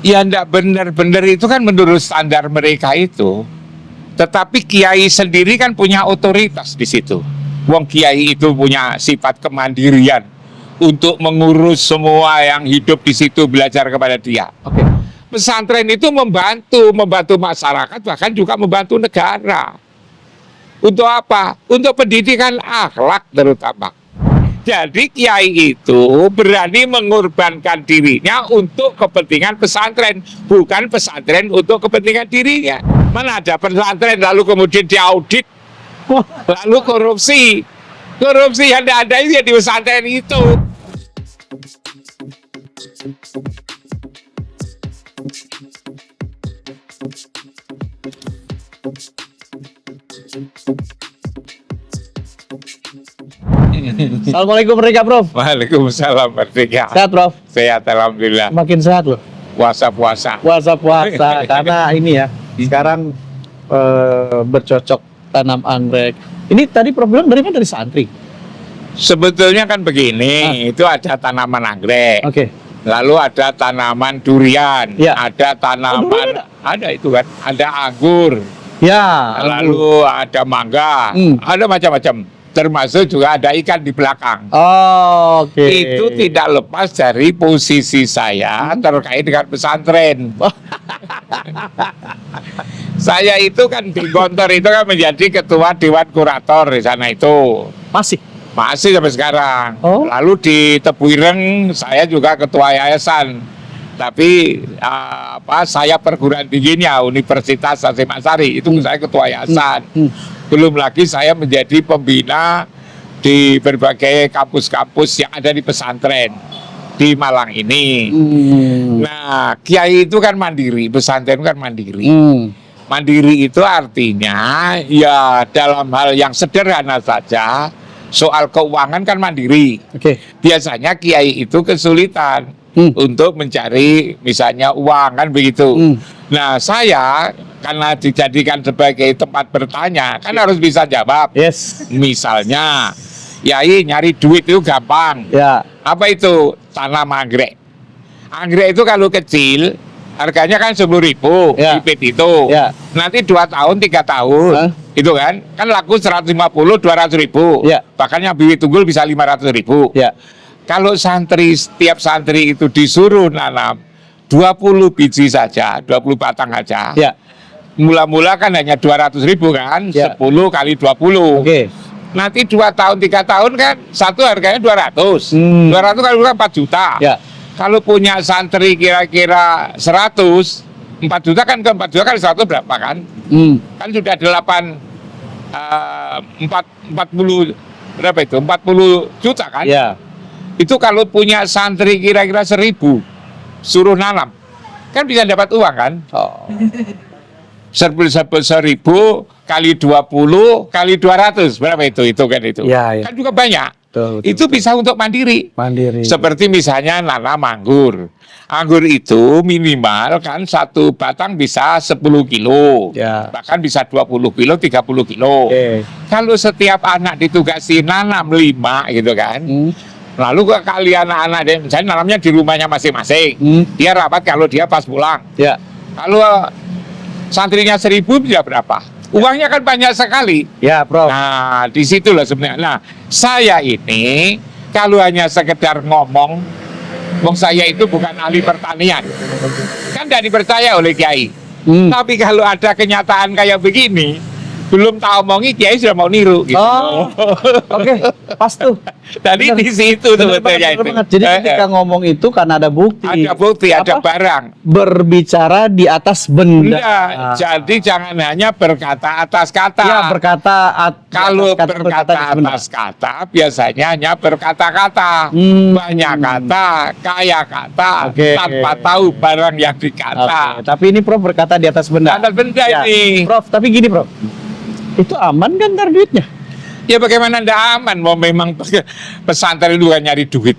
Ya enggak benar-benar itu kan menurut standar mereka itu. Tetapi kiai sendiri kan punya otoritas di situ. Wong kiai itu punya sifat kemandirian untuk mengurus semua yang hidup di situ, belajar kepada dia. Oke. Pesantren itu membantu masyarakat, bahkan juga membantu negara. Untuk apa? Untuk pendidikan akhlak terutama. Jadi kiai itu berani mengorbankan dirinya untuk kepentingan pesantren, bukan pesantren untuk kepentingan dirinya. Mana ada pesantren lalu kemudian diaudit, lalu korupsi. Korupsi yang ada itu ya di pesantren itu. Assalamualaikum Merdeka, Prof. Waalaikumsalam Merdeka. Sehat, Prof? Sehat alhamdulillah. Makin sehat loh. Puasa-puasa. Puasa-puasa karena ini ya. Sekarang bercocok tanam anggrek. Ini tadi Prof bilang dari mana? Dari santri. Sebetulnya kan begini, itu ada tanaman anggrek. Oke. Lalu ada tanaman durian, Ya. ada tanaman, durian ada itu kan, ada anggur, Ya. lalu ada mangga, ada macam-macam. Termasuk juga ada ikan di belakang. Oh, oke. Itu tidak lepas dari posisi saya terkait dengan pesantren. Saya itu kan di Gontor itu kan menjadi ketua Dewan Kurator di sana itu. Masih sampai sekarang. Oh. Lalu di Tebuireng saya juga ketua yayasan. Tapi saya perguruan tingginya Universitas Hasyim Asy'ari itu saya ketua yayasan. Belum lagi saya menjadi pembina di berbagai kampus-kampus yang ada di pesantren di Malang ini. Nah, kiai itu kan mandiri, pesantren kan mandiri. Mandiri itu artinya ya dalam hal yang sederhana saja, soal keuangan kan mandiri. Biasanya kiai itu kesulitan untuk mencari misalnya uang kan begitu. Nah, saya karena dijadikan sebagai tempat bertanya kan harus bisa jawab. Misalnya, Yai nyari duit itu gampang. Apa itu? Tanam anggrek. Anggrek itu kalau kecil harganya kan 10.000 bibit itu. Nanti 2 tahun, 3 tahun itu kan laku 150, 200.000. Bahkan yang bibit tunggul bisa 500.000. Kalau setiap santri itu disuruh nanam 20 biji saja, 20 batang aja. Mula-mula kan hanya 200.000 kan, 10 kali 20. Nanti 2 tahun, 3 tahun kan satu harganya 200. 200 kali 4 juta. Kalau punya santri kira-kira 100, 4 juta kan ke 4 juta kali 100 berapa kan? Kan sudah 40 berapa itu? 40 juta kan? Itu kalau punya santri kira-kira 1.000 suruh nanam kan bisa dapat uang kan? 1.000 kali 20 kali 200 berapa itu? Itu kan itu. Kan juga banyak. Itu bisa untuk mandiri. Seperti misalnya nanam anggur. Anggur itu minimal kan satu batang bisa 10 kilo. Bahkan bisa 20 kilo, 30 kilo. Kalau setiap anak ditugasi nanam 5 gitu kan. Lalu kali anak-anak misalnya nanamnya di rumahnya masing-masing. Dia rapat kalau dia pas pulang. Kalau santrinya 1.000 bisa berapa? Uangnya kan banyak sekali. Prof. Nah, di situ loh sebenarnya. Nah, saya ini kalau hanya sekedar ngomong, saya itu bukan ahli pertanian. Kan tidak dipercaya oleh kiai. Tapi kalau ada kenyataan kayak begini, belum tahu omongi kiai sudah mau niru gitu. Pas tuh. Tadi di situ sebetulnya itu. Jadi ketika ngomong itu karena ada bukti. Ada bukti, ada barang. Berbicara di atas benda. Jadi jangan hanya berkata atas kata. Kalau berkata atas kata, biasanya hanya berkata-kata. Banyak kata, kaya kata, tanpa tahu barang yang dikata. Tapi ini Prof berkata di atas benda. Atas benda ini. Prof, tapi gini Prof. Itu aman kan ntar duitnya? Ya bagaimana tidak aman? Mau memang pesantren itu kan nyari duit.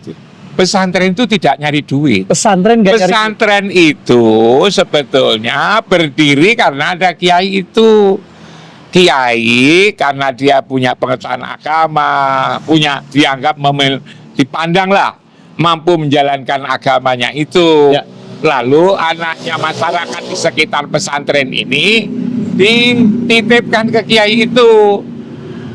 Pesantren itu tidak nyari duit. Pesantren itu sebetulnya berdiri karena ada kiai itu. Kiai karena dia punya pengetahuan agama, dianggap dipandang lah mampu menjalankan agamanya itu. Lalu anaknya masyarakat di sekitar pesantren ini dititipkan ke kiai itu.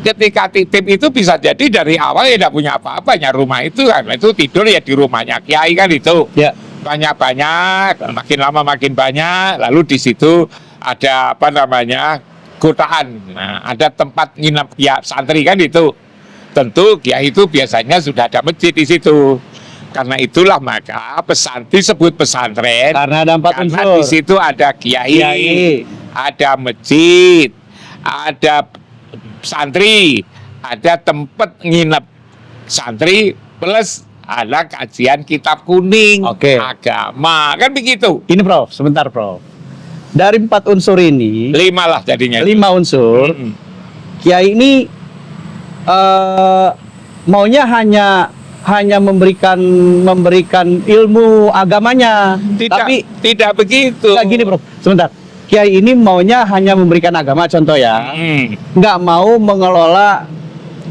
Ketika titip itu bisa jadi dari awal ya tidak punya apa-apanya rumah itu kan, itu tidur ya di rumahnya kiai kan itu. Ya. Banyak-banyak, makin lama makin banyak, lalu di situ ada apa namanya gotaan. Nah, ada tempat nginap ya santri kan itu. Tentu kiai itu biasanya sudah ada masjid di situ. Karena itulah maka disebut pesantren. Karena ada 4 Karena unsur. di situ ada kiai, Kiai. ada masjid, ada santri, ada tempat nginep santri, plus ada kajian kitab kuning, Oke. agama, kan begitu. Ini Prof, sebentar Prof. Dari 4 unsur ini, 5 lah jadinya. 5 unsur, Mm-mm. Kiai ini maunya hanya memberikan ilmu agamanya. Tapi Tidak begitu. nggak gini Prof, sebentar. Kiai ini maunya hanya memberikan agama, contoh ya. Nggak mau mengelola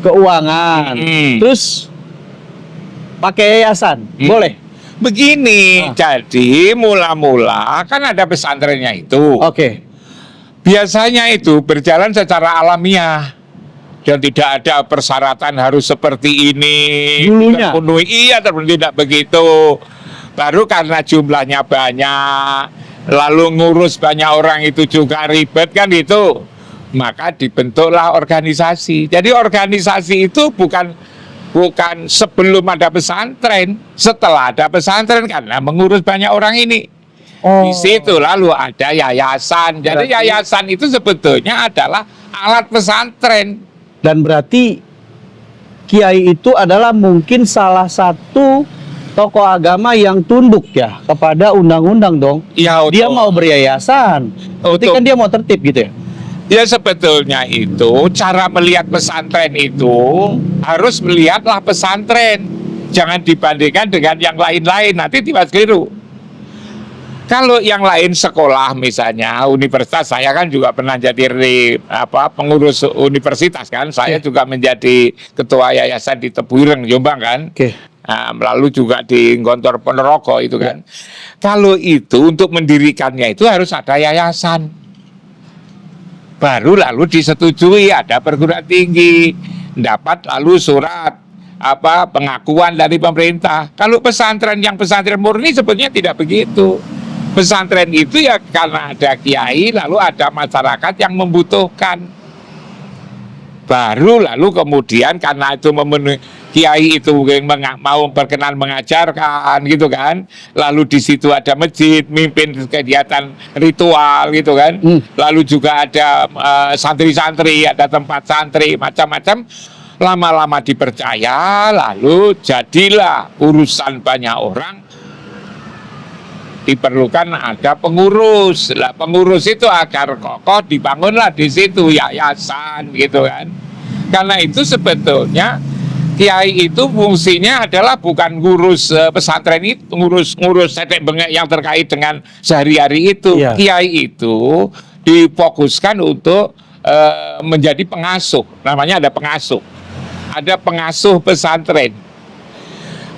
keuangan. Terus pakai yayasan, boleh? Begini, jadi mula-mula kan ada pesantrennya itu. Oke. Biasanya itu berjalan secara alamiah dan tidak ada persyaratan harus seperti ini. Dulunya? Terpenuhi, iya, terpenuhi, tidak begitu. Baru karena jumlahnya banyak, lalu ngurus banyak orang itu juga ribet kan itu. Maka dibentuklah organisasi. Jadi organisasi itu bukan sebelum ada pesantren, setelah ada pesantren karena mengurus banyak orang ini. Di situ lalu ada yayasan. Jadi Berarti- yayasan itu sebetulnya adalah alat pesantren. Dan berarti Kiai itu adalah mungkin salah satu tokoh agama yang tunduk ya kepada undang-undang dong. Ya, Dia mau beryayasan, berarti Untuk- kan dia mau tertib gitu ya. Ya sebetulnya itu cara melihat pesantren itu harus melihatlah pesantren. Jangan dibandingkan dengan yang lain-lain, nanti tiba keliru. Kalau yang lain sekolah misalnya universitas, saya kan juga pernah jadi pengurus universitas kan. Saya juga menjadi ketua yayasan di Tebuireng, Jombang kan. Oke. Nah, lalu juga di Gontor Ponorogo itu kan. Kalau itu untuk mendirikannya itu harus ada yayasan. Baru lalu disetujui ada perguruan tinggi, dapat lalu surat pengakuan dari pemerintah. Kalau pesantren yang pesantren murni sebetulnya tidak begitu. Pesantren itu ya karena ada kiai lalu ada masyarakat yang membutuhkan. Baru lalu kemudian karena itu memenuhi kiai itu mau berkenan mengajarkan gitu kan, lalu di situ ada masjid, mimpin kegiatan ritual gitu kan, lalu juga ada santri-santri, ada tempat santri macam-macam, lama-lama dipercaya, lalu jadilah urusan banyak orang. Diperlukan ada pengurus. Lah pengurus itu agar kokoh dibangunlah di situ yayasan gitu kan. Karena itu sebetulnya kiai itu fungsinya adalah bukan ngurus pesantren itu, ngurus tetek bengek yang terkait dengan sehari-hari itu. Iya. Kiai itu difokuskan untuk menjadi pengasuh. Namanya ada pengasuh. Ada pengasuh pesantren.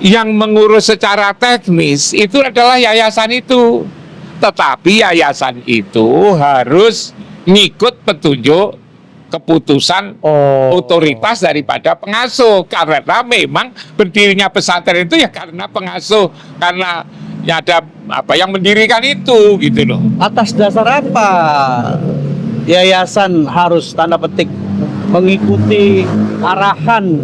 Yang mengurus secara teknis itu adalah yayasan itu. Tetapi yayasan itu harus ngikut petunjuk keputusan otoritas daripada pengasuh. Karena memang berdirinya pesantren itu ya karena pengasuh, karena ya ada yang mendirikan itu gitu loh. Atas dasar apa yayasan harus tanda petik mengikuti arahan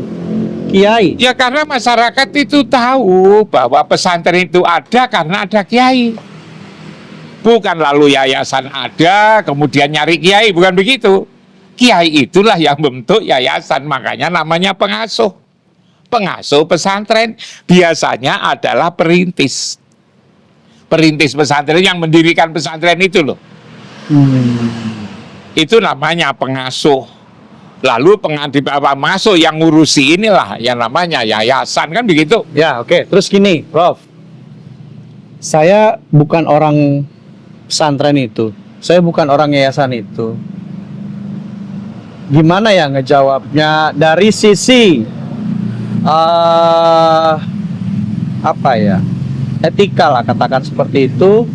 kiai? Ya karena masyarakat itu tahu bahwa pesantren itu ada karena ada kiai. Bukan lalu yayasan ada kemudian nyari kiai, bukan begitu. Kiai itulah yang membentuk yayasan, makanya namanya pengasuh. Pengasuh pesantren biasanya adalah perintis. Perintis pesantren yang mendirikan pesantren itu loh. Itu namanya pengasuh. Lalu pengasuh yang ngurusi inilah yang namanya yayasan, kan begitu. Ya, oke. Terus gini, Prof. Saya bukan orang pesantren itu. Saya bukan orang yayasan itu. Gimana ya ngejawabnya dari sisi apa ya? etika lah, katakan seperti itu.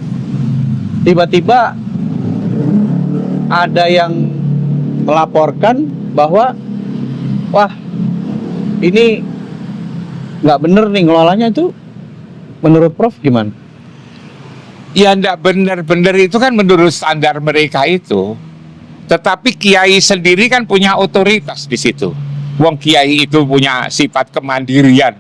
Tiba-tiba ada yang melaporkan bahwa wah, ini nggak bener nih ngelolanya itu. Menurut Prof gimana? Ya enggak benar-benar itu kan menurut standar mereka itu. Tetapi kiai sendiri kan punya otoritas di situ. Wong kiai itu punya sifat kemandirian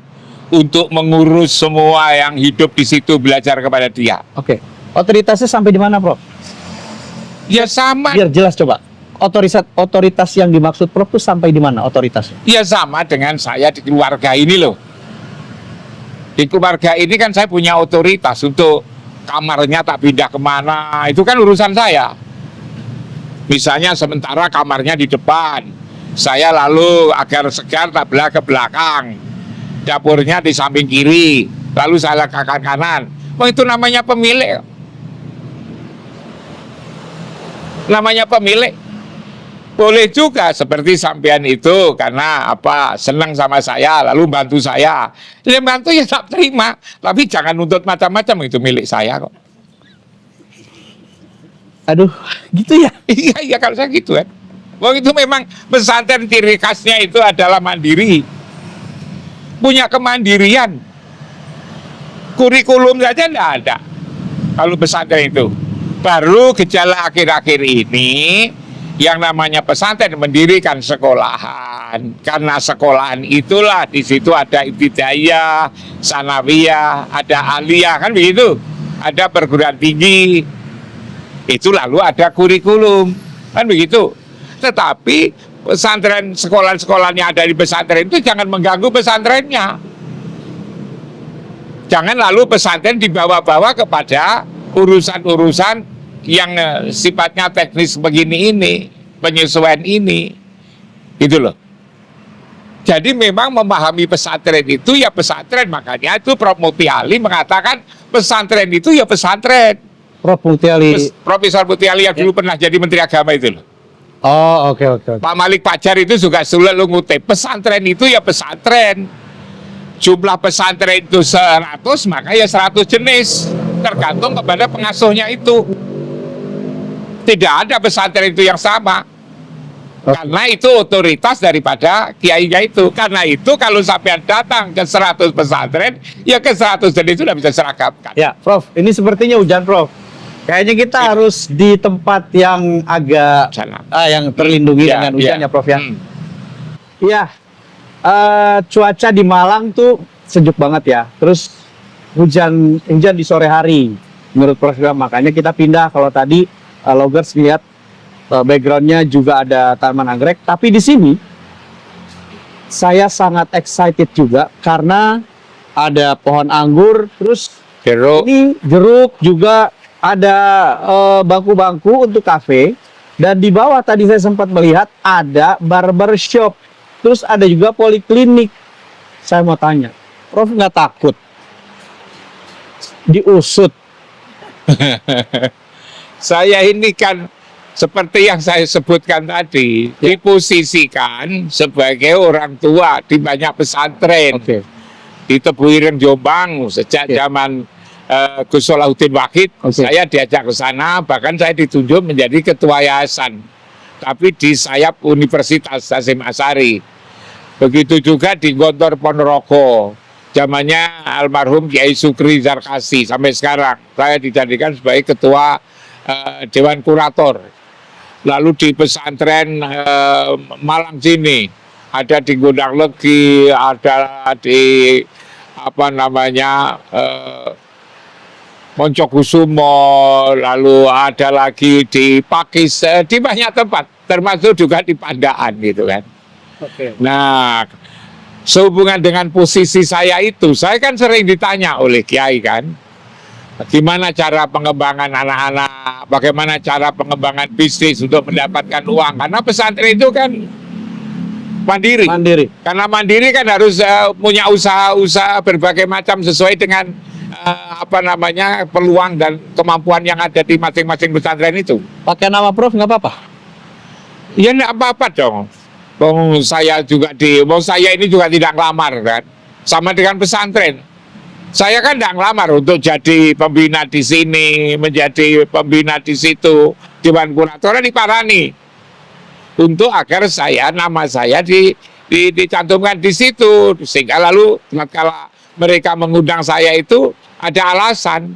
untuk mengurus semua yang hidup di situ, belajar kepada dia. Oke. Otoritasnya sampai di mana, Prof? Ya sama. Biar jelas coba. Otoritas yang dimaksud Prof itu sampai di mana otoritasnya? Ya sama dengan saya di keluarga ini loh. Di keluarga ini kan saya punya otoritas untuk kamarnya tak pindah kemana, itu kan urusan saya. Misalnya sementara kamarnya di depan, saya lalu agar segar tak belah ke belakang. Dapurnya di samping kiri, lalu saya ke kanan. Oh, itu namanya pemilik. Namanya pemilik. Boleh juga seperti sampean itu karena apa, senang sama saya lalu bantu saya. Dia bantu ya tak terima, tapi jangan nuntut macam-macam, itu milik saya kok. Aduh, gitu ya. Iya kalau saya gitu kan. Wong itu memang pesantren ciri khasnya itu adalah mandiri. Punya kemandirian. Kurikulum saja tidak ada. Kalau pesantren itu. Baru gejala akhir-akhir ini yang namanya pesantren mendirikan sekolahan. Karena sekolahan itulah di situ ada ibtidaiyah, sanawiyah, ada aliyah, kan begitu. Ada perguruan tinggi. Itu lalu ada kurikulum, kan begitu. Tetapi pesantren, sekolah-sekolah yang ada di pesantren itu jangan mengganggu pesantrennya. Jangan lalu pesantren dibawa-bawa kepada urusan-urusan yang sifatnya teknis begini ini, penyesuaian ini, gitu loh. Jadi memang memahami pesantren itu ya pesantren, makanya itu Prof. Muti Ali mengatakan pesantren itu ya pesantren. Prof. Muti Ali. Profesor Muti Ali yang dulu pernah jadi Menteri Agama itu loh. Oh, oke. Pak Malik Pajar itu juga selalu ngutip pesantren itu ya pesantren. Jumlah pesantren itu 100, maka ya 100 jenis, tergantung kepada pengasuhnya itu. Tidak ada pesantren itu yang sama. Karena itu otoritas daripada kiainya itu. Karena itu kalau sampai datang ke 100 pesantren, ya ke 100 jenis itu sudah bisa seragamkan. Ya, Prof, ini sepertinya hujan, Prof. Kayaknya kita harus di tempat yang agak yang terlindungi dengan hujan ya, Prof ya. Iya. Cuaca di Malang tuh sejuk banget ya. Terus hujan di sore hari menurut Prof. Makanya kita pindah. Kalau tadi loggers lihat backgroundnya juga ada tanaman anggrek, tapi di sini saya sangat excited juga karena ada pohon anggur, terus ini jeruk juga, ada bangku-bangku untuk kafe, dan di bawah tadi saya sempat melihat ada barbershop, terus ada juga poliklinik. Saya mau tanya, Prof nggak takut diusut? Saya ini kan seperti yang saya sebutkan tadi, diposisikan sebagai orang tua di banyak pesantren. Di Tebu Ireng Jombang sejak zaman Gus Solahuddin Wahid, saya diajak ke sana, bahkan saya ditunjuk menjadi ketua yayasan. Tapi di sayap Universitas Hasyim Asy'ari. Begitu juga di Gontor Ponorogo, zamannya almarhum Kiai Sukri Zarkasi, sampai sekarang saya dijadikan sebagai ketua Dewan Kurator. Lalu di pesantren Malang sini, ada di Gondang Legi, ada di apa namanya Moncokusumo, lalu ada lagi di Pakis, di banyak tempat, termasuk juga di Pandaan gitu kan. Nah, sehubungan dengan posisi saya itu, saya kan sering ditanya oleh kiai kan, bagaimana cara pengembangan anak-anak, bagaimana cara pengembangan bisnis untuk mendapatkan uang. Karena pesantren itu kan mandiri. Karena mandiri kan harus punya usaha-usaha berbagai macam sesuai dengan peluang dan kemampuan yang ada di masing-masing pesantren itu. Pakai nama Prof nggak apa-apa? Ya nggak apa-apa dong. Saya ini juga tidak ngelamar kan. Sama dengan pesantren. Saya kan tidak ngelamar untuk jadi pembina di sini, menjadi pembina di situ, Dewan Kuratornya diparani untuk agar nama saya dicantumkan di situ, sehingga lalu kalau mereka mengundang saya itu ada alasan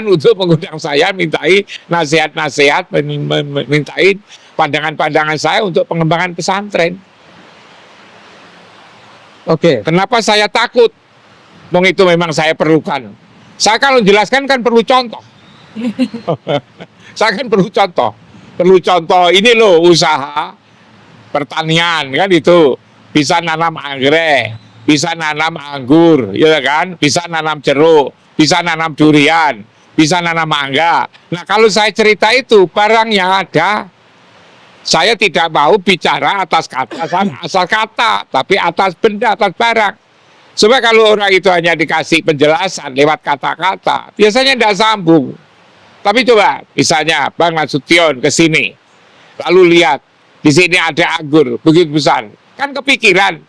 untuk mengundang saya, mintai nasihat-nasihat, mintai pandangan-pandangan saya untuk pengembangan pesantren. Oke. Kenapa saya takut? Wong itu memang saya perlukan. Saya kalau jelaskan kan perlu contoh. Saya kan perlu contoh. Perlu contoh, ini loh usaha pertanian kan itu. Bisa nanam anggrek, bisa nanam anggur, ya kan? Bisa nanam jeruk, bisa nanam durian, bisa nanam mangga. Nah kalau saya cerita itu, barang yang ada, saya tidak mau bicara atas kata, asal kata, tapi atas benda, atas barang. Sebab kalau orang itu hanya dikasih penjelasan lewat kata-kata, biasanya tidak sambung. Tapi coba, misalnya Bang Nasution ke sini, lalu lihat di sini ada anggur begitu besar, kan kepikiran.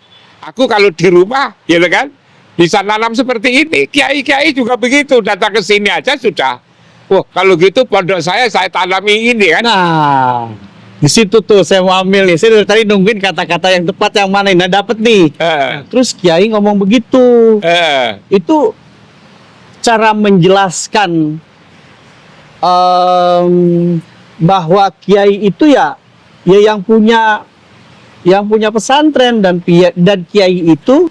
Aku kalau di rumah, ya kan, bisa nanam seperti ini. Kiai-kiai juga begitu, datang ke sini aja sudah. Wah, kalau gitu pondok saya tanami ini kan. Nah, di situ tuh saya mau ambil nih. Saya dari tadi nungguin kata-kata yang tepat yang mana. Nah, dapet nih. Terus Kiai ngomong begitu. Itu cara menjelaskan bahwa Kiai itu ya yang punya pesantren dan Kiai itu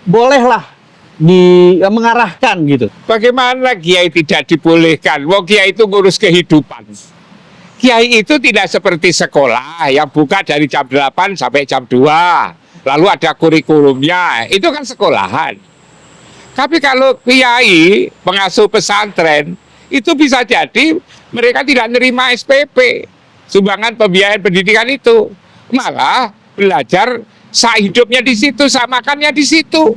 bolehlah mengarahkan gitu. Bagaimana Kiai tidak dibolehkan? Wong Kiai itu ngurus kehidupan. Kiai itu tidak seperti sekolah yang buka dari jam 8 sampai jam 2. Lalu ada kurikulumnya. Itu kan sekolahan. Tapi kalau Kiai pengasuh pesantren, itu bisa jadi mereka tidak nerima SPP, sumbangan pembiayaan pendidikan itu. Malah belajar hidupnya di situ, makannya di situ.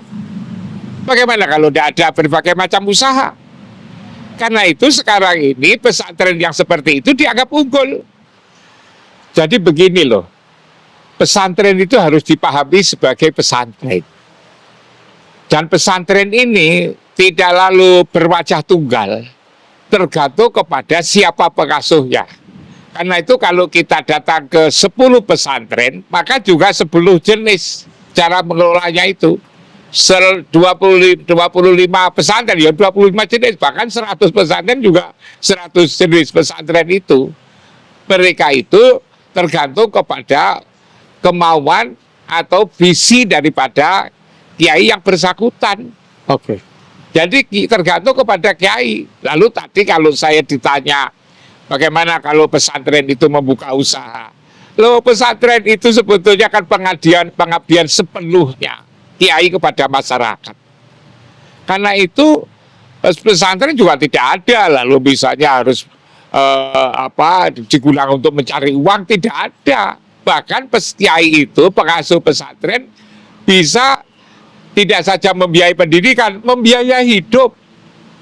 Bagaimana kalau tidak ada berbagai macam usaha? Karena itu sekarang ini pesantren yang seperti itu dianggap unggul. Jadi begini loh, pesantren itu harus dipahami sebagai pesantren. Dan pesantren ini tidak lalu berwajah tunggal, tergantung kepada siapa pengasuhnya. Karena itu kalau kita datang ke 10 pesantren, maka juga 10 jenis cara mengelolanya itu. 25 pesantren ya 25 jenis, bahkan 100 pesantren juga 100 jenis pesantren itu. Mereka itu tergantung kepada kemauan atau visi daripada kiai yang bersangkutan. Oke. Jadi tergantung kepada kiai. Lalu tadi kalau saya ditanya bagaimana kalau pesantren itu membuka usaha, loh pesantren itu sebetulnya kan pengabdian sepenuhnya kiai kepada masyarakat. Karena itu pesantren juga tidak ada lalu misalnya harus digunakan untuk mencari uang, tidak ada. Bahkan kiai itu pengasuh pesantren bisa tidak saja membiayai pendidikan, membiayai hidup.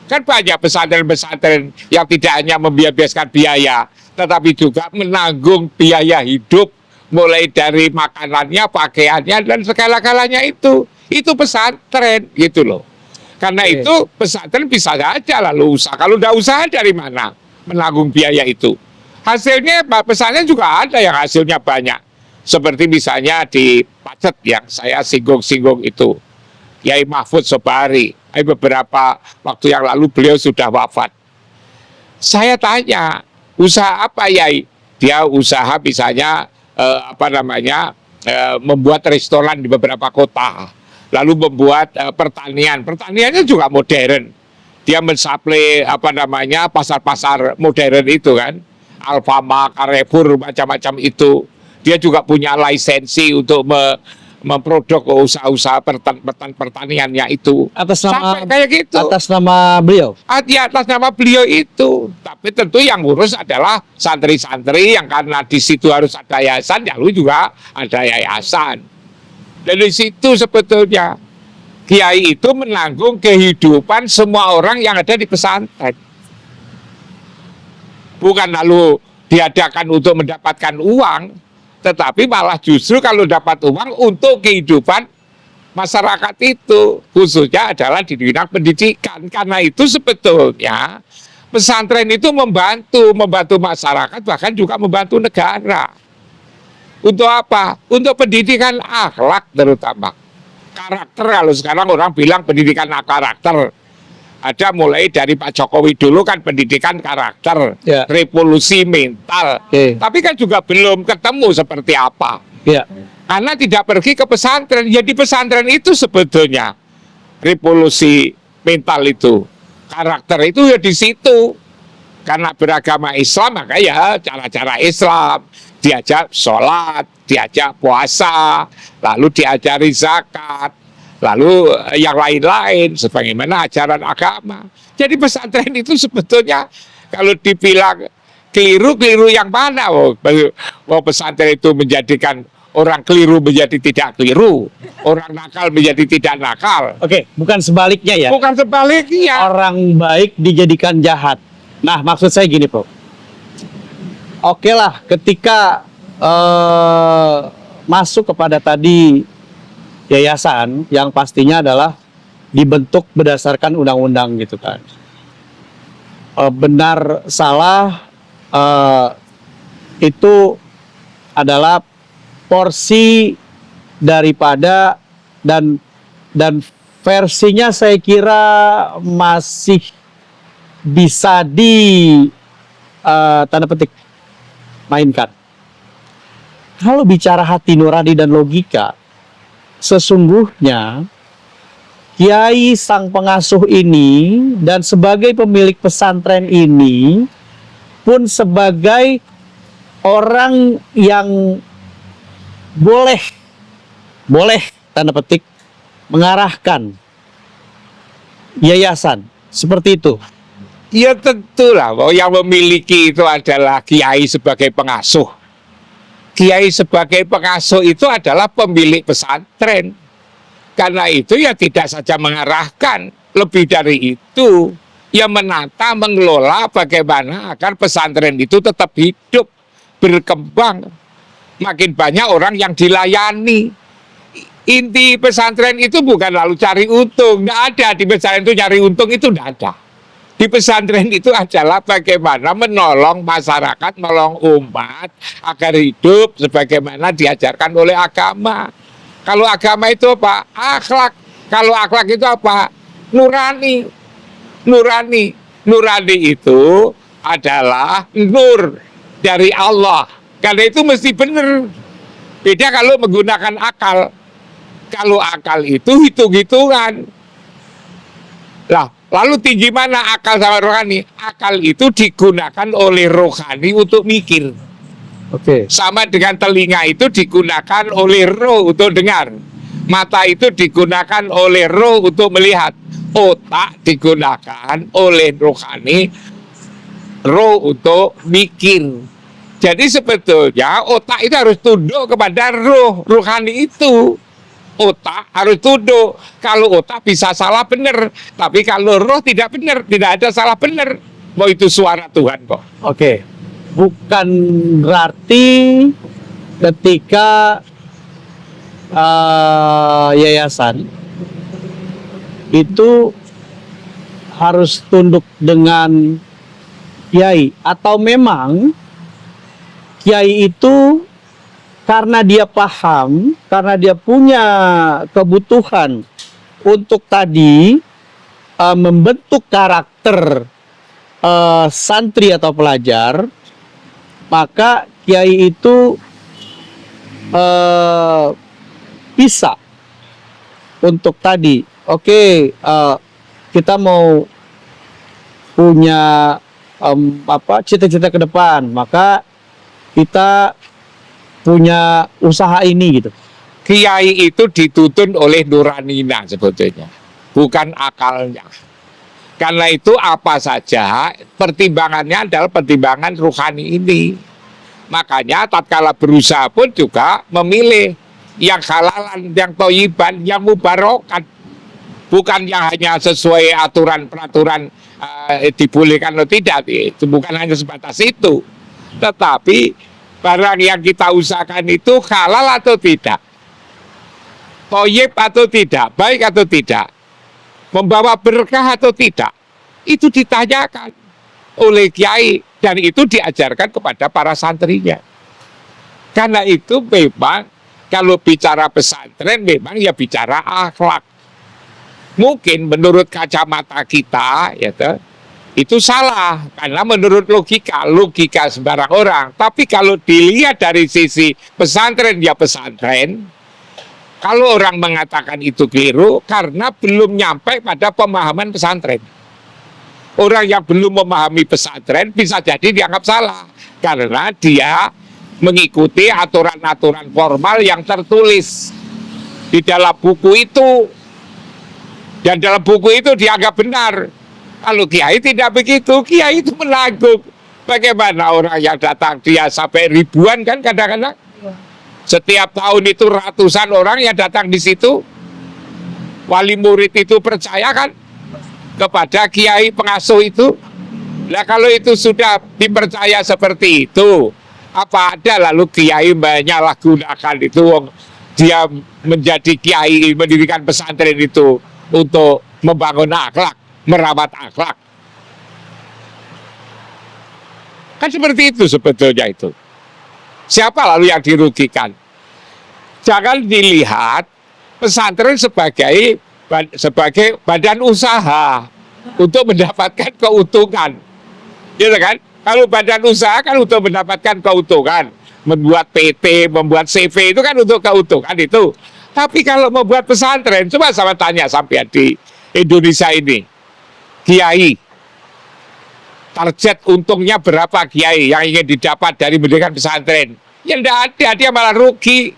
Kan banyak pesantren-pesantren yang tidak hanya membiayai biaya, tetapi juga menanggung biaya hidup, mulai dari makanannya, pakaiannya, dan segala-galanya itu pesantren gitu loh. Karena itu pesantren bisa saja lalu usaha. Kalau udah usaha dari mana menanggung biaya itu? Hasilnya pesantren juga ada yang hasilnya banyak. Seperti misalnya di Pacet yang saya singgung-singgung itu, Kiai Mahfud Sobari. Beberapa waktu yang lalu beliau sudah wafat. Saya tanya, usaha apa Yai? Dia usaha misalnya membuat restoran di beberapa kota, lalu membuat pertanian. Pertaniannya juga modern. Dia mensuplai pasar-pasar modern itu kan, Alfamart, Carrefour, macam-macam itu. Dia juga punya lisensi untuk memproduk usaha-usaha pertaniannya itu. Atas nama kayak gitu. Atas nama beliau. Atas nama beliau itu. Tapi tentu yang ngurus adalah santri-santri yang karena di situ harus ada yayasan, lalu juga ada yayasan. Dan di situ sebetulnya kiai itu menanggung kehidupan semua orang yang ada di pesantren. Bukan lalu diadakan untuk mendapatkan uang, tetapi malah justru kalau dapat uang untuk kehidupan masyarakat itu, khususnya adalah di bidang pendidikan. Karena itu sebetulnya pesantren itu membantu masyarakat, bahkan juga membantu negara. Untuk apa? Untuk pendidikan akhlak terutama. Karakter, kalau sekarang orang bilang pendidikan karakter. Ada mulai dari Pak Jokowi dulu kan pendidikan karakter, Ya. revolusi mental. Oke. Tapi kan juga belum ketemu seperti apa. Ya. Karena tidak pergi ke pesantren. Jadi pesantren itu sebetulnya revolusi mental itu. Karakter itu ya di situ. Karena beragama Islam, maka ya cara-cara Islam. Diajak sholat, diajak puasa, lalu diajari zakat, lalu yang lain-lain sebagaimana ajaran agama. Jadi pesantren itu sebetulnya kalau dibilang keliru yang mana? Pesantren itu menjadikan orang keliru menjadi tidak keliru, orang nakal menjadi tidak nakal. Oke, bukan sebaliknya ya. Bukan sebaliknya. Orang baik dijadikan jahat. Nah, maksud saya gini, Bro. Oke lah, ketika masuk kepada tadi yayasan yang pastinya adalah dibentuk berdasarkan undang-undang gitu kan. Benar salah itu adalah porsi daripada dan versinya saya kira masih bisa di tanda petik mainkan. Kalau bicara hati nurani dan logika, sesungguhnya Kiai sang pengasuh ini dan sebagai pemilik pesantren ini pun sebagai orang yang boleh tanda petik mengarahkan yayasan seperti itu. Ya tentulah bahwa yang memiliki itu adalah kiai sebagai pengasuh. Kiai sebagai pengasuh itu adalah pemilik pesantren. Karena itu ya tidak saja mengarahkan, lebih dari itu ya menata, mengelola bagaimana agar pesantren itu tetap hidup, berkembang. Makin banyak orang yang dilayani. Inti pesantren itu bukan lalu cari untung, nggak ada di pesantren itu cari untung, itu nggak ada. Di pesantren itu adalah bagaimana menolong masyarakat, menolong umat agar hidup sebagaimana diajarkan oleh agama. Kalau agama itu apa? Akhlak. Kalau akhlak itu apa? Nurani. Nurani. Nurani itu adalah nur dari Allah. Karena itu mesti benar. Beda kalau menggunakan akal. Kalau akal itu hitung-hitungan. Lah, lalu tinggi mana akal sama rohani? Akal itu digunakan oleh rohani untuk mikir. Oke. Sama dengan telinga itu digunakan oleh roh untuk dengar. Mata itu digunakan oleh roh untuk melihat. Otak digunakan oleh rohani, roh untuk mikir. Jadi sebetulnya otak itu harus tunduk kepada roh, rohani itu. Otak harus tunduk. Kalau otak bisa salah benar, tapi kalau roh tidak benar, tidak ada salah benar. Mau itu suara Tuhan kok. Oke. Bukan berarti ketika yayasan itu harus tunduk dengan kiai, atau memang kiai itu karena dia paham, karena dia punya kebutuhan untuk tadi membentuk karakter santri atau pelajar, maka kiai itu bisa untuk tadi, oke, kita mau punya cita-cita ke depan, maka kita punya usaha ini gitu. Kiai itu dituntun oleh nuranina sebetulnya, bukan akalnya. Karena itu apa saja pertimbangannya adalah pertimbangan rohani ini. Makanya tatkala berusaha pun juga memilih yang halalan, yang toyiban, yang mubarokat. Bukan yang hanya sesuai aturan peraturan dibolehkan atau tidak. Itu bukan hanya sebatas itu. Tetapi barang yang kita usahakan itu halal atau tidak, thayyib atau tidak, baik atau tidak, membawa berkah atau tidak, itu ditanyakan oleh kiai dan itu diajarkan kepada para santrinya. Karena itu memang kalau bicara pesantren memang ya bicara akhlak. Mungkin menurut kacamata kita ya itu salah karena menurut logika sembarang orang. Tapi kalau dilihat dari sisi pesantren ya pesantren, kalau orang mengatakan itu keliru karena belum nyampe pada pemahaman pesantren. Orang yang belum memahami pesantren bisa jadi dianggap salah karena dia mengikuti aturan-aturan formal yang tertulis di dalam buku itu, dan dalam buku itu dianggap benar. Kalau kiai tidak begitu, kiai itu menanggung. Bagaimana orang yang datang dia sampai ribuan kan kadang-kadang. Setiap tahun itu ratusan orang yang datang di situ. Wali murid itu percaya kan kepada kiai pengasuh itu. Nah kalau itu sudah dipercaya seperti itu, apa ada lalu kiai menyalahgunakan itu, dia menjadi kiai mendirikan pesantren itu untuk membangun akhlak, merawat akhlak. Kan seperti itu sebetulnya itu. Siapa lalu yang dirugikan? Jangan dilihat pesantren sebagai badan usaha untuk mendapatkan keuntungan. Gitu kan? Kalau badan usaha kan untuk mendapatkan keuntungan. Membuat PT, membuat CV itu kan untuk keuntungan itu. Tapi kalau membuat pesantren, coba sama tanya sampai di Indonesia ini, kiai, target untungnya berapa kiai yang ingin didapat dari mendirikan pesantren? Ya tidak ada, dia malah rugi.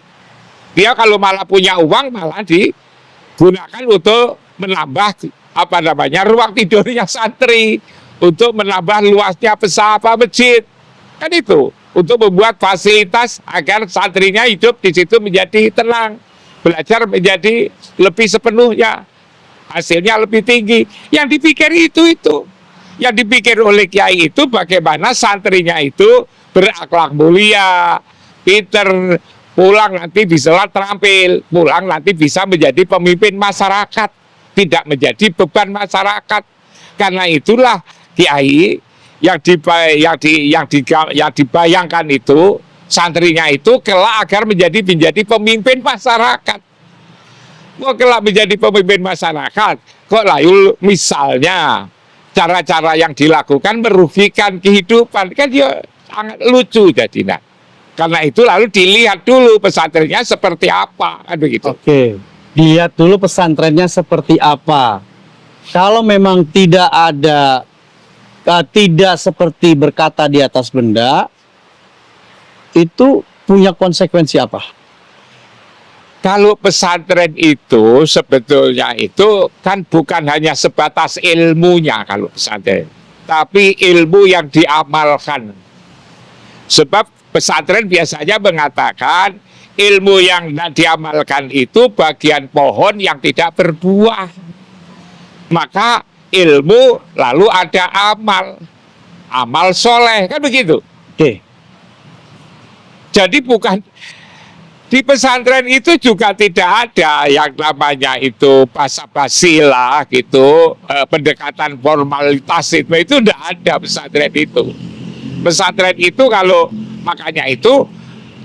Dia kalau malah punya uang malah digunakan untuk menambah ruang tidurnya santri, untuk menambah luasnya masjid, kan itu, untuk membuat fasilitas agar santrinya hidup di situ menjadi tenang. Belajar menjadi lebih sepenuhnya, hasilnya lebih tinggi. Yang dipikir itu. Yang dipikir oleh kiai itu bagaimana santrinya itu berakhlak mulia, pinter, pulang nanti bisa terampil, pulang nanti bisa menjadi pemimpin masyarakat, tidak menjadi beban masyarakat. Karena itulah kiai yang dibayangkan itu, santrinya itu kelak agar menjadi pemimpin masyarakat. Kok kelak menjadi pemimpin masyarakat? Kok lalu misalnya cara-cara yang dilakukan merugikan kehidupan, kan dia sangat lucu jadi. Nah, karena itu lalu dilihat dulu pesantrennya seperti apa, kan begitu. Oke, lihat dulu pesantrennya seperti apa. Kalau memang tidak seperti berkata di atas benda, itu punya konsekuensi apa? Kalau pesantren itu sebetulnya itu kan bukan hanya sebatas ilmunya kalau pesantren, tapi ilmu yang diamalkan. Sebab pesantren biasanya mengatakan ilmu yang diamalkan itu bagian pohon yang tidak berbuah. Maka ilmu lalu ada amal soleh, kan begitu. Oke. Jadi bukan di pesantren itu juga tidak ada yang namanya itu basa-basi lah gitu, pendekatan formalitas itu tidak ada pesantren itu. Pesantren itu kalau makanya itu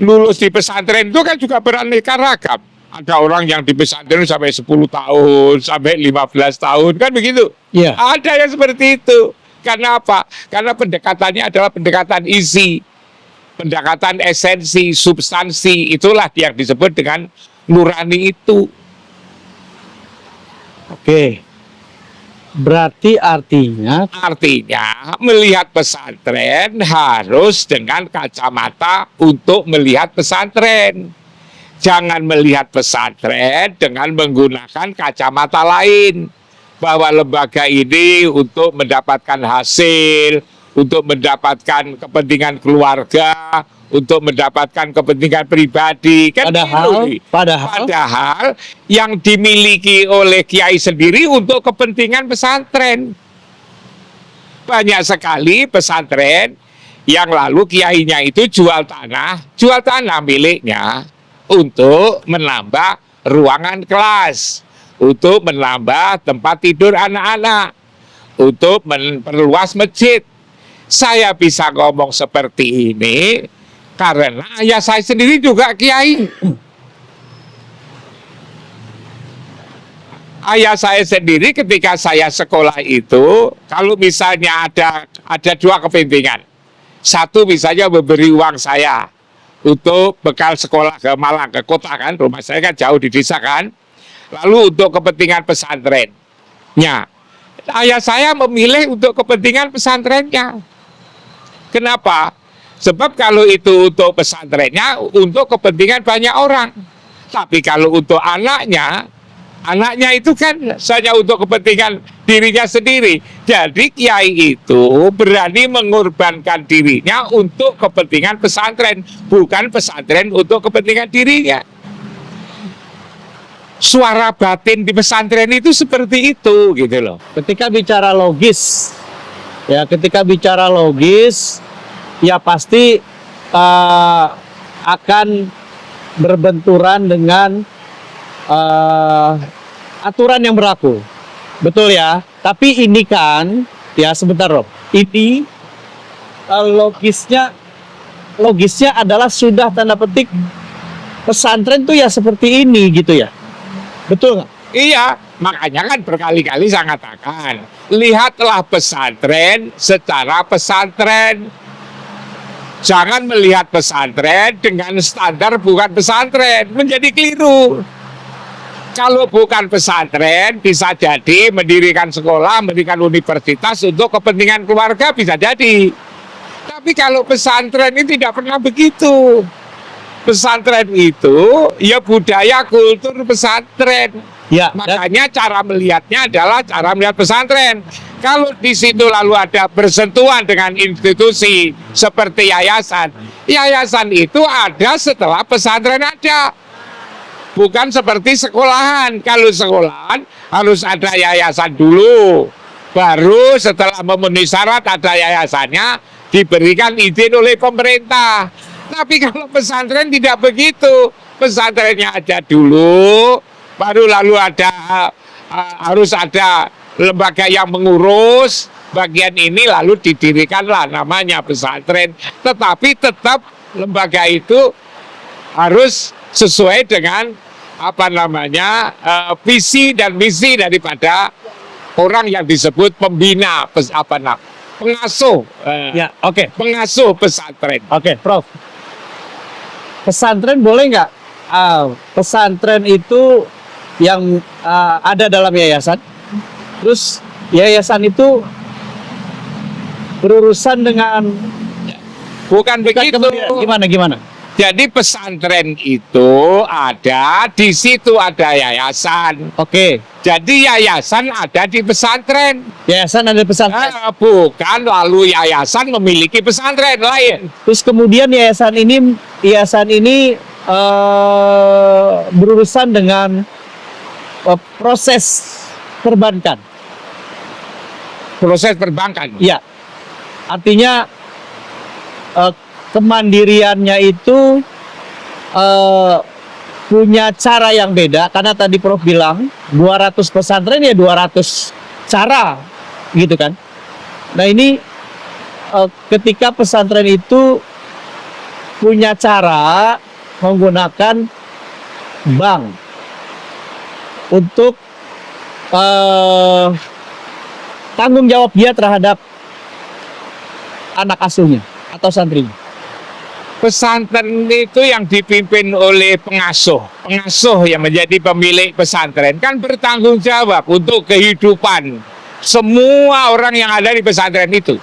lulus di pesantren itu kan juga beraneka ragam. Ada orang yang di pesantren sampai 10 tahun, sampai 15 tahun, kan begitu? Iya. Ada yang seperti itu. Karena apa? Karena pendekatannya adalah pendekatan isi, pendekatan esensi, substansi. Itulah yang disebut dengan nurani itu. Oke. Berarti artinya melihat pesantren harus dengan kacamata untuk melihat pesantren. Jangan melihat pesantren dengan menggunakan kacamata lain, bahwa lembaga ini untuk mendapatkan hasil, untuk mendapatkan kepentingan keluarga, untuk mendapatkan kepentingan pribadi. Kan padahal yang dimiliki oleh kiai sendiri untuk kepentingan pesantren. Banyak sekali pesantren yang lalu kiainya itu jual tanah miliknya untuk menambah ruangan kelas, untuk menambah tempat tidur anak-anak, untuk memperluas masjid. Saya bisa ngomong seperti ini karena ayah saya sendiri juga kiai. Ayah saya sendiri ketika saya sekolah itu, kalau misalnya ada dua kepentingan. Satu misalnya memberi uang saya untuk bekal sekolah ke Malang, ke kota kan, rumah saya kan jauh di desa kan. Lalu untuk kepentingan pesantrennya. Ayah saya memilih untuk kepentingan pesantrennya. Kenapa? Sebab kalau itu untuk pesantrennya, untuk kepentingan banyak orang. Tapi kalau untuk anaknya itu kan hanya untuk kepentingan dirinya sendiri. Jadi kiai itu berani mengorbankan dirinya untuk kepentingan pesantren, bukan pesantren untuk kepentingan dirinya. Suara batin di pesantren itu seperti itu gitu loh. Ketika bicara logis, ya pasti akan berbenturan dengan aturan yang berlaku, betul ya. Tapi ini kan, ya sebentar Rob, ini logisnya adalah sudah tanda petik pesantren tuh ya seperti ini gitu ya, betul nggak? Iya, makanya kan berkali-kali saya katakan, lihatlah pesantren secara pesantren. Jangan melihat pesantren dengan standar bukan pesantren, menjadi keliru. Kalau bukan pesantren, bisa jadi mendirikan sekolah, mendirikan universitas untuk kepentingan keluarga, bisa jadi. Tapi kalau pesantren ini tidak pernah begitu. Pesantren itu, ya budaya kultur pesantren. Ya, makanya cara melihatnya adalah cara melihat pesantren. Kalau di situ lalu ada bersentuhan dengan institusi seperti yayasan, yayasan itu ada setelah pesantren ada. Bukan seperti sekolahan. Kalau sekolahan harus ada yayasan dulu. Baru setelah memenuhi syarat ada yayasannya, diberikan izin oleh pemerintah. Tapi kalau pesantren tidak begitu. Pesantrennya ada dulu, baru lalu harus ada lembaga yang mengurus bagian ini, lalu didirikanlah namanya pesantren. Tetapi tetap lembaga itu harus sesuai dengan visi dan misi daripada orang yang disebut pembina pengasuh pengasuh pesantren. Oke, Prof. Pesantren boleh nggak? Pesantren itu yang ada dalam yayasan, terus yayasan itu berurusan dengan bukan begitu. Gimana? Jadi pesantren itu ada, di situ ada yayasan. Oke. Jadi yayasan ada di pesantren. Yayasan ada di pesantren. Bukan lalu yayasan memiliki pesantren lain. Terus kemudian yayasan ini berurusan dengan proses perbankan. Proses perbankan. Iya. Artinya kemandiriannya itu punya cara yang beda, karena tadi Prof bilang 200 pesantren ya 200 cara gitu kan. Nah ini ketika pesantren itu punya cara menggunakan bank untuk tanggung jawab dia terhadap anak asuhnya atau santrinya. Pesantren itu yang dipimpin oleh pengasuh yang menjadi pemilik pesantren kan bertanggung jawab untuk kehidupan semua orang yang ada di pesantren itu.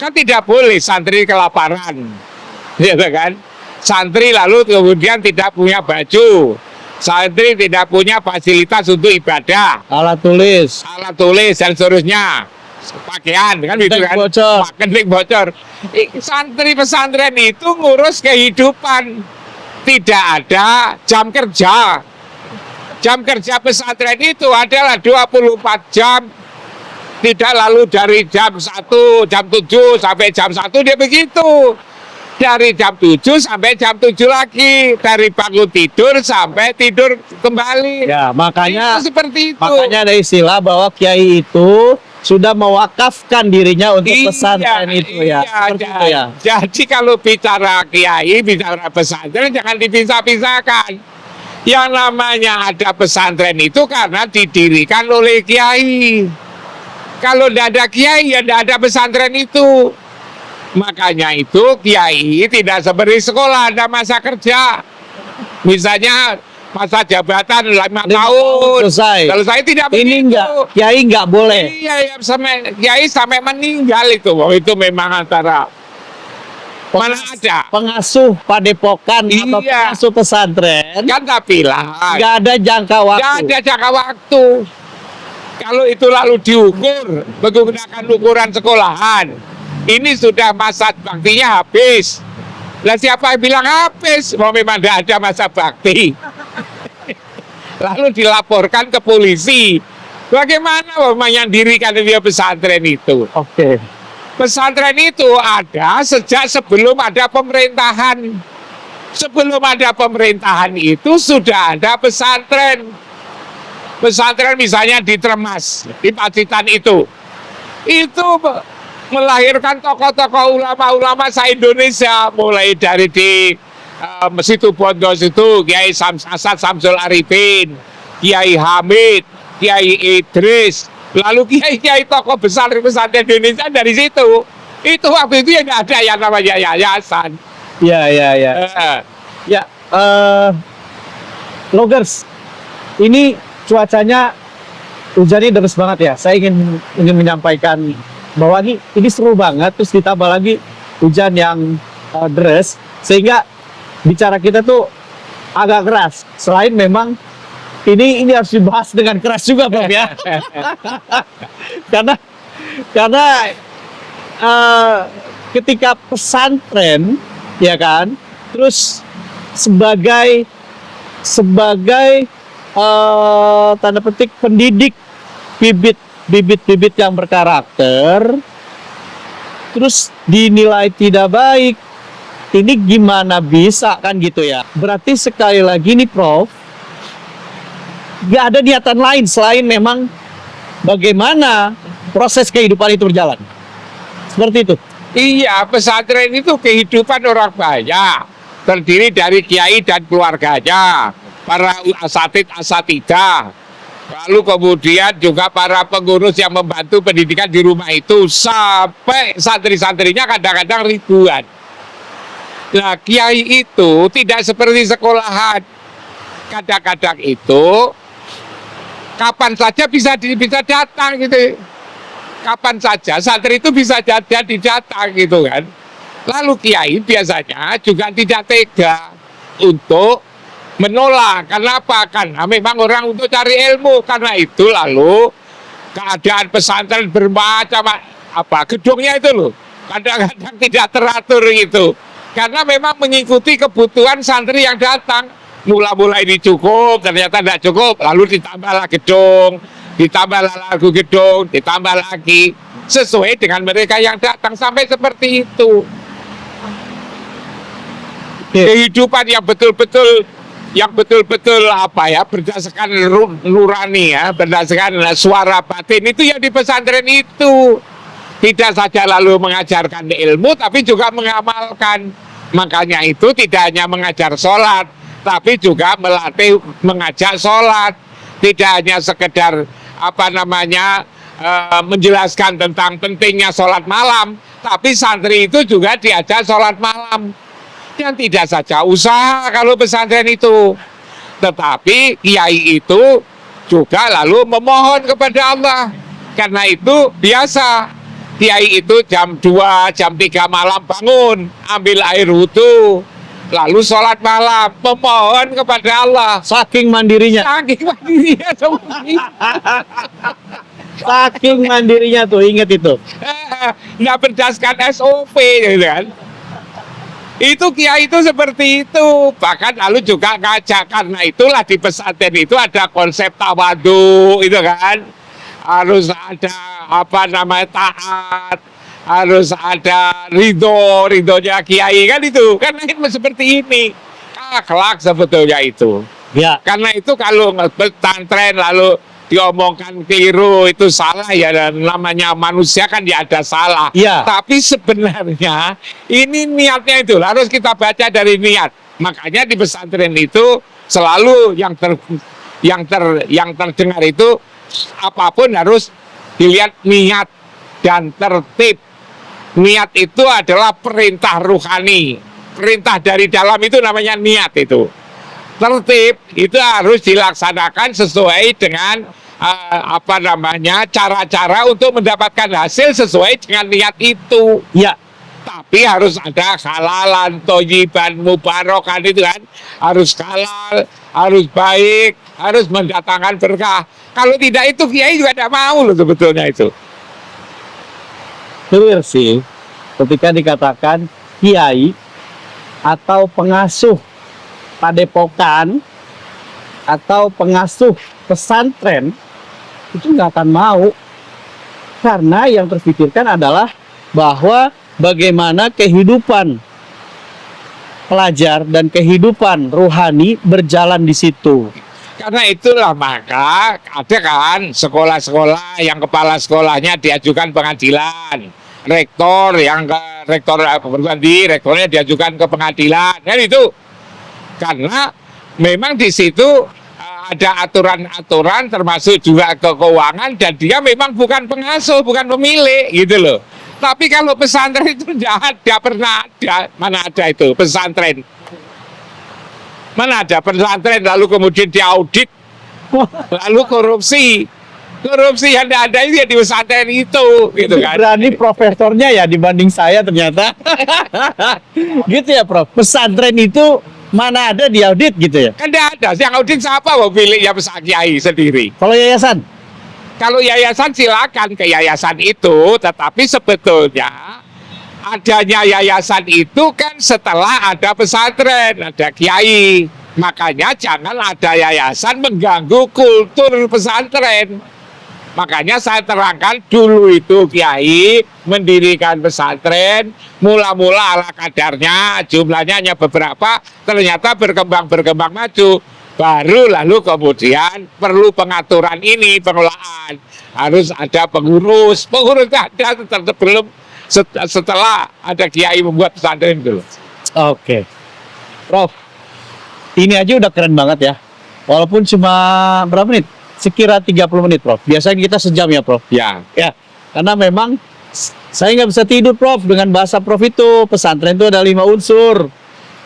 Kan tidak boleh santri kelaparan, gitu kan? Santri lalu kemudian tidak punya baju, santri tidak punya fasilitas untuk ibadah, alat tulis dan seterusnya. Pakaian kan gitu kan, kenik bocor. Santri pesantren itu ngurus kehidupan, tidak ada jam kerja. Jam kerja pesantren itu adalah 24 jam Tidak lalu dari jam 7 sampai jam 1 dia begitu. Dari jam 7 sampai jam 7 lagi. Dari bangun tidur sampai tidur kembali. Ya, makanya Itu seperti itu. makanya ada istilah bahwa kiai itu sudah mewakafkan dirinya untuk Iya, pesantren itu ya. Seperti itu ya. Jadi kalau bicara kiai, bicara pesantren jangan dipisah-pisahkan. Yang namanya ada pesantren itu karena didirikan oleh kiai. Kalau tidak ada kiai, ya tidak ada pesantren itu. Makanya itu kiai tidak seperti sekolah, ada masa kerja. Misalnya masa jabatan 5 tahun. Selesai. Tidak Ini begitu. enggak, kiai enggak boleh. Iya, ya, kiai sampai meninggal itu. Itu memang antara mana ada. Pengasuh padepokan atau Iya. pengasuh pesantren Kan tapi lah. nggak ada jangka Nggak waktu. ada jangka waktu. Kalau itu lalu diukur menggunakan ukuran sekolahan, ini sudah masa baktinya habis. Lah siapa yang bilang habis? Mau memang tidak ada masa bakti. Lalu dilaporkan ke polisi. Bagaimana yang dirikan dia pesantren itu? Oke. Pesantren itu ada sejak sebelum ada pemerintahan. Sebelum ada pemerintahan itu sudah ada pesantren. Pesantren misalnya di Tremas, di Pacitan itu melahirkan tokoh-tokoh ulama-ulama se-Indonesia, mulai dari di Situ Bondo situ Kiai Asad Samsul Arifin, Kiai Hamid, Kiai Idris, lalu kiai-kiai tokoh besar pesantren Indonesia dari situ. Itu waktu itu yang ada yang namanya yayasan. Ya. Ya, Logers, ini cuacanya hujannya deras banget ya. Saya ingin menyampaikan bahwa ini seru banget, terus ditambah lagi hujan yang deras, sehingga bicara kita tuh agak keras. Selain memang ini harus dibahas dengan keras juga, Bob ya. karena ketika pesantren, ya kan, terus sebagai tanda petik pendidik bibit yang berkarakter, terus dinilai tidak baik, ini gimana bisa kan gitu ya? Berarti sekali lagi nih Prof, gak ada niatan lain selain memang bagaimana proses kehidupan itu berjalan. Seperti itu. Iya, pesantren itu kehidupan orang banyak, terdiri dari kiai dan keluarganya, para asatidah, lalu kemudian juga para pengurus yang membantu pendidikan di rumah itu, sampai santri-santrinya kadang-kadang ribuan. Nah, kiai itu tidak seperti sekolahan. Kadang-kadang itu kapan saja bisa datang gitu. Kapan saja santri itu bisa jadi datang gitu kan. Lalu kiai biasanya juga tidak tega untuk menolak. Kenapa? Karena memang orang untuk cari ilmu. Karena itu lalu keadaan pesantren bermacam gedungnya itu loh, kadang-kadang tidak teratur gitu. Karena memang mengikuti kebutuhan santri yang datang. Mula-mula ini cukup, ternyata tidak cukup, lalu ditambahlah gedung, ditambahlah lagu gedung, ditambah lagi sesuai dengan mereka yang datang, sampai seperti itu. Kehidupan yang betul-betul berdasarkan nurani ya, berdasarkan suara batin itu yang di pesantren itu. Tidak saja lalu mengajarkan ilmu, tapi juga mengamalkan. Makanya itu tidak hanya mengajar sholat, tapi juga melatih mengajak sholat. Tidak hanya sekedar menjelaskan tentang pentingnya sholat malam, tapi santri itu juga diajak sholat malam. Dan tidak saja usaha kalau pesantren itu, tetapi kiai itu juga lalu memohon kepada Allah. Karena itu biasa kiai itu jam 2, jam 3 malam bangun, ambil air wudhu, lalu sholat malam, memohon kepada Allah. Saking mandirinya. Saking mandirinya tuh, ingat itu. Nggak berdasarkan SOP gitu kan. Itu kiai itu seperti itu. Bahkan lalu juga ngajak, karena itulah di pesantren itu ada konsep tawadu itu kan. harus ada apa namanya taat, harus ada ridhonya kiai kan itu. Karena itu seperti ini. Akhlak sebetulnya itu. Ya. Karena itu kalau pesantren lalu diomongkan keliru itu salah ya, dan namanya manusia kan ya ada salah. Iya. Tapi sebenarnya ini niatnya itu harus kita baca dari niat. Makanya di pesantren itu selalu yang terdengar itu apapun harus dilihat niat dan tertib. Niat itu adalah perintah ruhani. Perintah dari dalam itu namanya niat itu. Tertib itu harus dilaksanakan sesuai dengan cara-cara untuk mendapatkan hasil sesuai dengan niat itu. Ya. Tapi harus ada halalan, toyiban, mubarokan itu kan. Harus halal, harus baik, harus mendatangkan berkah. Kalau tidak itu kiai juga tidak mau loh sebetulnya itu. Clear sih ketika dikatakan kiai atau pengasuh padepokan atau pengasuh pesantren itu nggak akan mau, karena yang terpikirkan adalah bahwa bagaimana kehidupan pelajar dan kehidupan rohani berjalan di situ. Karena itulah maka ada kan sekolah-sekolah yang kepala sekolahnya diajukan pengadilan, rektor perguruan tinggi rektornya diajukan ke pengadilan, kan itu. Karena memang di situ ada aturan-aturan termasuk juga keuangan, dan dia memang bukan pengasuh, bukan pemilik gitu loh. Tapi kalau pesantren itu tidak pernah ada. Mana ada itu pesantren? Mana ada pesantren lalu kemudian diaudit, lalu korupsi yang ada itu ya di pesantren itu, gitu kan? Berani profesornya ya dibanding saya ternyata. Gitu ya Prof. Pesantren itu mana ada diaudit gitu ya? Kan tidak ada. Yang audit siapa? Mau pilih ya pesantren kiai sendiri. Kalau yayasan? Kalau yayasan silakan ke yayasan itu, tetapi sebetulnya adanya yayasan itu kan setelah ada pesantren, ada kiai. Makanya jangan ada yayasan mengganggu kultur pesantren. Makanya saya terangkan dulu itu kiai mendirikan pesantren, mula-mula ala kadarnya, jumlahnya hanya beberapa, ternyata berkembang maju. Baru lalu kemudian perlu pengaturan ini, pengelolaan. Harus ada pengurus ada belum setelah ada kiai membuat pesantren dulu. Oke. Prof, ini aja udah keren banget ya. Walaupun cuma berapa menit? Sekira 30 menit, Prof. Biasanya kita sejam ya, Prof. Ya. Ya, karena memang saya nggak bisa tidur, Prof. Dengan bahasa Prof itu, pesantren itu ada 5 unsur.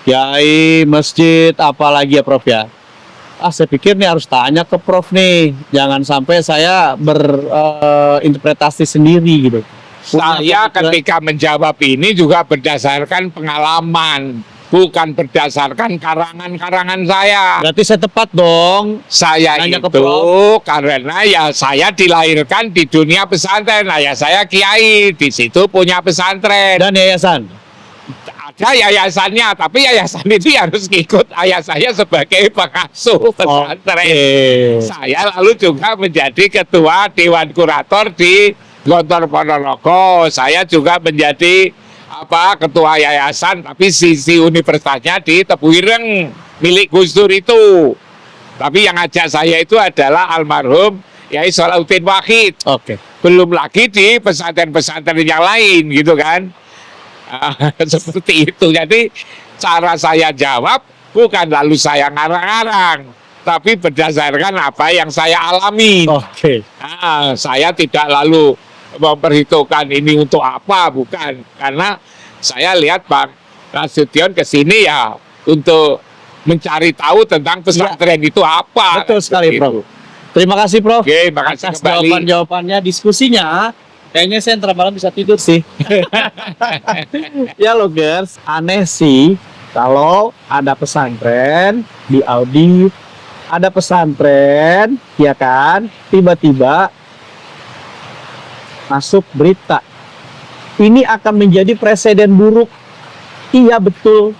Kiai, masjid, apalagi ya, Prof ya. Saya pikir nih harus tanya ke Prof nih. Jangan sampai saya berinterpretasi sendiri gitu. Saya ketika menjawab ini juga berdasarkan pengalaman, bukan berdasarkan karangan-karangan saya. Berarti saya tepat dong. Saya Nanya ke itu Prof. karena ya saya dilahirkan di dunia pesantren. Ayah saya kiai, di situ punya pesantren. Dan yayasan. Ada yayasannya, tapi yayasan itu harus ngikut ayah saya sebagai pengasuh pesantren. Saya lalu juga menjadi ketua Dewan Kurator di Gontor Ponorogo. Saya juga menjadi ketua yayasan, tapi sisi universitasnya di Tebuireng milik Gus Dur itu. Tapi yang ngajak saya itu adalah almarhum Yai Salahuddin Wahid. Oke. Belum lagi di pesantren-pesantren yang lain gitu kan. Seperti itu. Jadi cara saya jawab bukan lalu saya ngarang-ngarang, tapi berdasarkan apa yang saya alami. Oke. Saya tidak lalu memperhitungkan ini untuk apa, bukan. Karena saya lihat Bang Nasution kesini ya untuk mencari tahu tentang pesantren itu apa. Betul sekali, Prof. Terima kasih, Prof. Oke, makasih atas kembali. jawaban-jawabannya, diskusinya. Kayaknya saya ntar malam bisa tidur sih. Ya loh, guys. Aneh sih kalau ada pesantren di audit, ada pesantren, ya kan, tiba-tiba masuk berita. Ini akan menjadi presiden buruk. Iya, betul.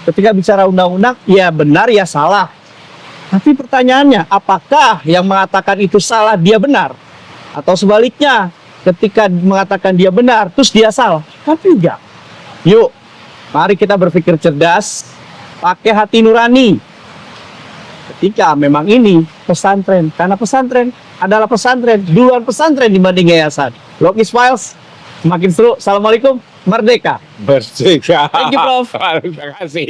Ketika bicara undang-undang, ya benar, ya salah. Tapi pertanyaannya, apakah yang mengatakan itu salah, dia benar? Atau sebaliknya, ketika mengatakan dia benar, terus dia salah. Tapi enggak. Yuk, mari kita berpikir cerdas, pakai hati nurani. Ketika memang ini pesantren, karena pesantren adalah pesantren, duluan pesantren dibanding yayasan. Logis Files, semakin seru. Assalamualaikum, merdeka. Bersih. Thank you, Prof. Terima kasih.